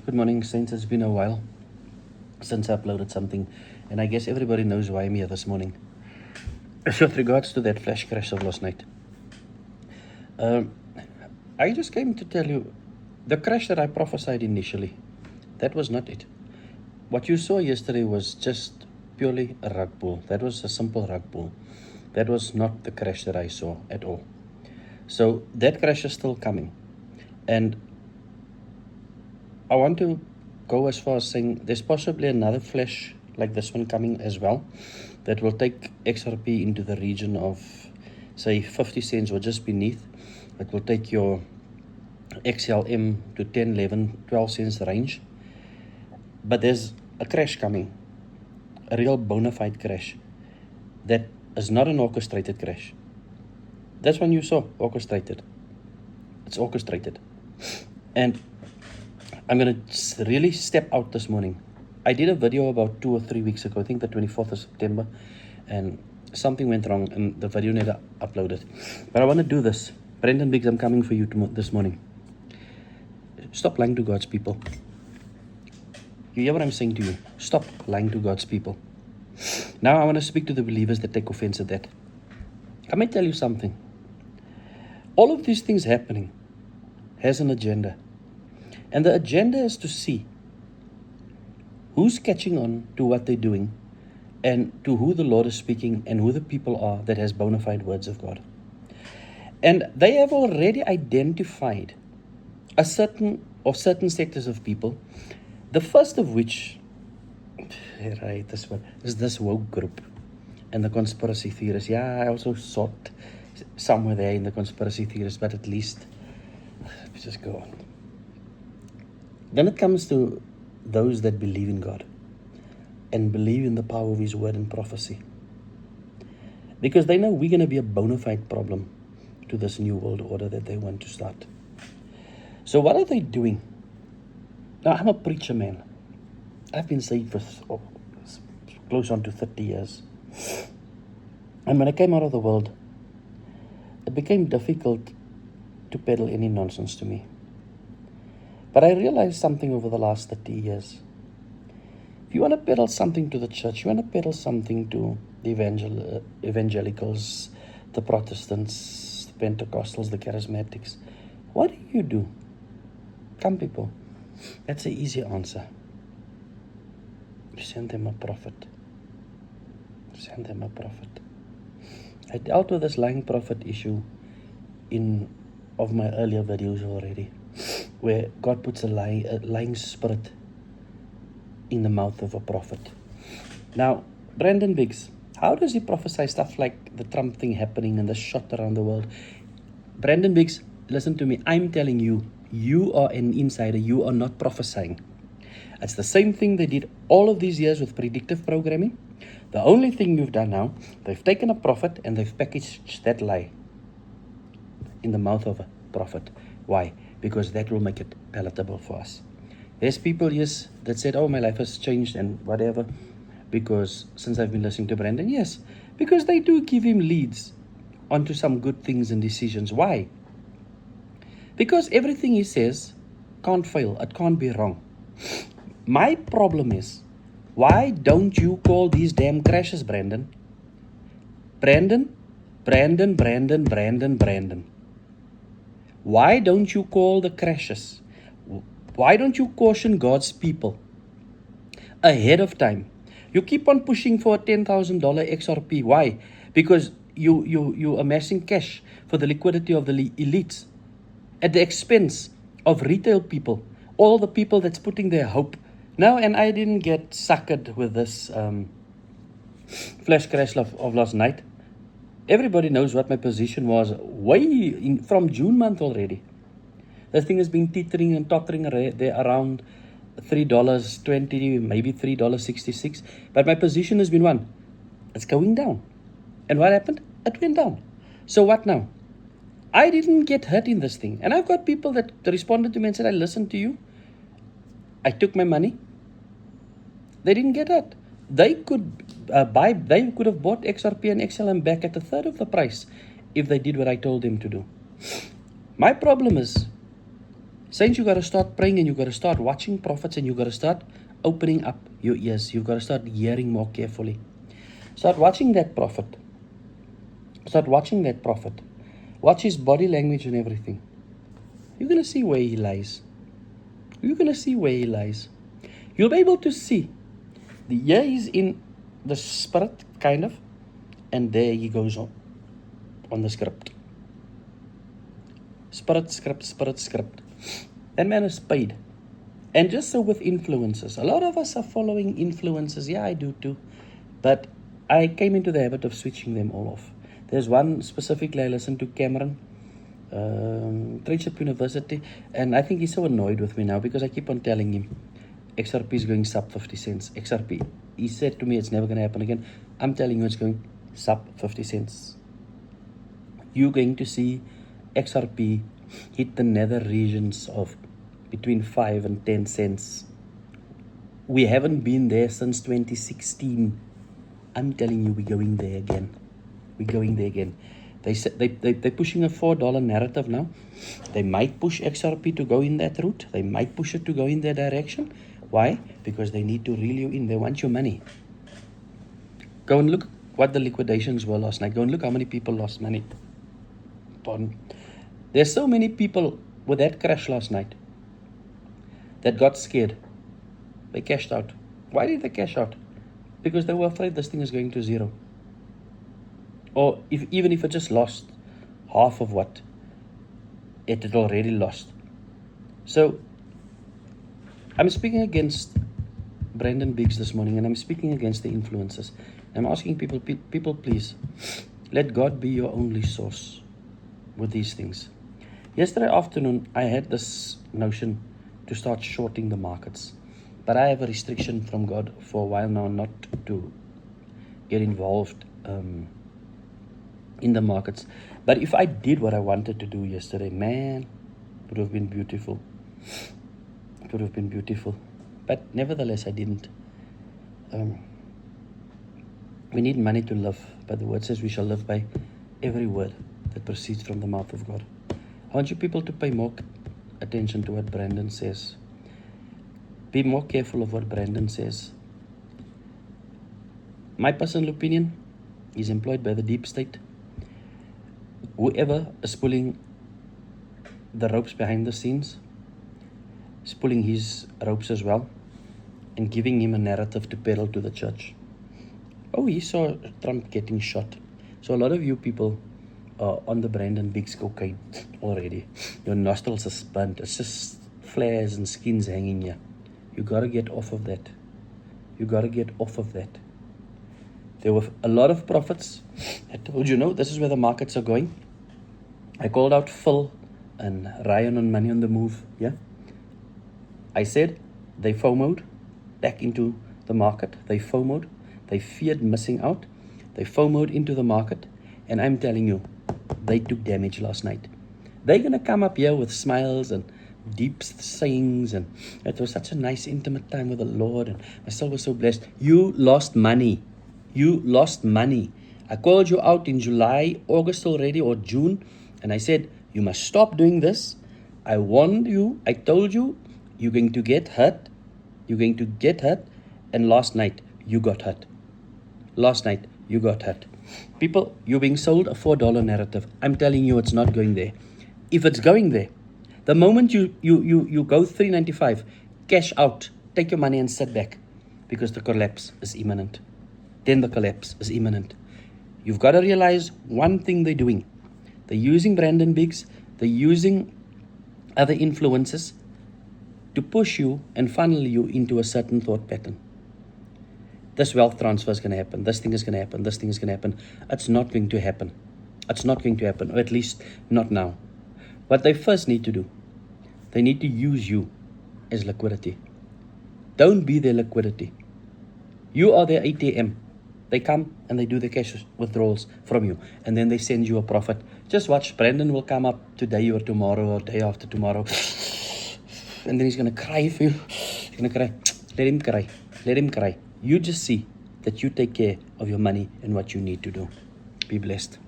Good morning, Saints. It's been a while since I uploaded something, and I guess everybody knows why I'm here this morning. So, with regards to that flash crash of last night, I just came to tell you the crash that I prophesied initially, that was not it. What you saw yesterday was just purely a rug pull. That was a simple rug pull. That was not the crash that I saw at all. So, that crash is still coming. And I want to go as far as saying there's possibly another flash like this one coming as well that will take XRP into the region of, say, 50 cents or just beneath. It will take your XLM to 10, 11, 12 cents range. But there's a crash coming, a real bona fide crash that is not an orchestrated crash. That's one you saw, orchestrated. It's orchestrated. And I'm going to really step out this morning. I did a video about 2 or 3 weeks ago, I think the 24th of September, and something went wrong and the video never uploaded. But I want to do this. Brendan Biggs, I'm coming for you this morning. Stop lying to God's people. You hear what I'm saying to you? Stop lying to God's people. Now I want to speak to the believers that take offense at that. Let me tell you something. All of these things happening has an agenda. And the agenda is to see who's catching on to what they're doing and to who the Lord is speaking and who the people are that has bona fide words of God. And they have already identified a certain sectors of people, the first of which, right, this one, is this woke group and the conspiracy theorists. Yeah, I also saw it somewhere there in the conspiracy theorists, but at least, let's just go on. Then it comes to those that believe in God and believe in the power of His word and prophecy. Because they know we're going to be a bona fide problem to this new world order that they want to start. So what are they doing? Now, I'm a preacher, man. I've been saved for close on to 30 years. And when I came out of the world, it became difficult to peddle any nonsense to me. But I realized something over the last 30 years. If you want to peddle something to the church, you want to peddle something to the evangelicals, the Protestants, the Pentecostals, the Charismatics, what do? Come, people. That's an easy answer. Send them a prophet. Send them a prophet. I dealt with this lying prophet issue in of my earlier videos already, where God puts a lying spirit in the mouth of a prophet. Now, Brendan Biggs, how does he prophesy stuff like the Trump thing happening and the shot around the world? Brendan Biggs, listen to me. I'm telling you, you are an insider. You are not prophesying. It's the same thing they did all of these years with predictive programming. The only thing you've done now, they've taken a prophet and they've packaged that lie in the mouth of a prophet. Why? Because that will make it palatable for us. There's people, yes, that said, oh, my life has changed and whatever, because since I've been listening to Brandon, yes, because they do give him leads onto some good things and decisions. Why? Because everything he says can't fail. It can't be wrong. My problem is, why don't you call these damn crashes, Brandon? Brandon. Why don't you call the crashes? Why don't you caution God's people ahead of time? You keep on pushing for a $10,000 XRP. Why? Because you amassing cash for the liquidity of the elites at the expense of retail people, all the people that's putting their hope. Now, and I didn't get suckered with this flash crash of last night. Everybody knows what my position was from June month already. This thing has been teetering and tottering there around $3.20, maybe $3.66. But my position has been one. It's going down. And what happened? It went down. So what now? I didn't get hurt in this thing. And I've got people that responded to me and said, I listened to you. I took my money. They didn't get hurt. They could have bought XRP and XLM back at a third of the price if they did what I told them to do. My problem is, Saints, you got to start praying and you got to start watching prophets and you got to start opening up your ears. You got to start hearing more carefully. Start watching that prophet. Start watching that prophet. Watch his body language and everything. You're going to see where he lies. You're going to see where he lies. You'll be able to see. Here he's in the spirit, kind of, and there he goes on the script. Spirit, script. That man is paid. And just so with influencers, a lot of us are following influencers. Yeah, I do too. But I came into the habit of switching them all off. There's one specifically I listened to, Cameron, Trade University, and I think he's so annoyed with me now because I keep on telling him XRP is going sub 50 cents. XRP, he said to me it's never going to happen again. I'm telling you it's going sub 50 cents. You're going to see XRP hit the nether regions of between 5 and 10 cents. We haven't been there since 2016. I'm telling you, we're going there again. We're going there again. They're pushing a $4 narrative now. They might push XRP to go in that route. They might push it to go in that direction. Why? Because they need to reel you in. They want your money. Go and look what the liquidations were last night. Go and look how many people lost money. Pardon. There's so many people with that crash last night that got scared. They cashed out. Why did they cash out? Because they were afraid this thing is going to zero. Or even if it just lost half of what it had already lost. So I'm speaking against Brandon Biggs this morning, and I'm speaking against the influencers. I'm asking people, please, let God be your only source with these things. Yesterday afternoon, I had this notion to start shorting the markets. But I have a restriction from God for a while now not to get involved in the markets. But if I did what I wanted to do yesterday, man, it would have been beautiful. It would have been beautiful. But nevertheless, I didn't. We need money to live. But the word says we shall live by every word that proceeds from the mouth of God. I want you people to pay more attention to what Brandon says. Be more careful of what Brandon says. My personal opinion, he's employed by the deep state. Whoever is pulling the ropes behind the scenes is pulling his ropes as well and giving him a narrative to peddle to the church. Oh, he saw Trump getting shot. So a lot of you people are on the Brandon Biggs cocaine already. Your nostrils are burnt. It's just flares and skins hanging here. You got to get off of that. You got to get off of that. There were a lot of prophets. I told you, no, this is where the markets are going. I called out Phil and Ryan on Money on the Move. Yeah. I said they FOMO'd back into the market. They FOMO'd. They feared missing out. They FOMO'd into the market. And I'm telling you, they took damage last night. They're going to come up here with smiles and deep sayings, and it was such a nice intimate time with the Lord, and my soul was so blessed. You lost money. You lost money. I called you out in July, August already, or June, and I said, you must stop doing this. I warned you. I told you, you're going to get hurt. You're going to get hurt. And last night, you got hurt. Last night, you got hurt. People, you're being sold a $4 narrative. I'm telling you, it's not going there. If it's going there, the moment you go $3.95, cash out, take your money and sit back, because the collapse is imminent. Then the collapse is imminent. You've got to realize one thing they're doing. They're using Brandon Biggs. They're using other influences to push you and funnel you into a certain thought pattern. This wealth transfer is going to happen. This thing is going to happen. This thing is going to happen. It's not going to happen. It's not going to happen, or at least not now. What they first need to do, they need to use you as liquidity. Don't be their liquidity. You are their ATM. They come and they do the cash withdrawals from you, and then they send you a profit. Just watch. Brandon will come up today or tomorrow or day after tomorrow, and then he's going to cry for you. He's going to cry. Let him cry. Let him cry. You just see that you take care of your money and what you need to do. Be blessed.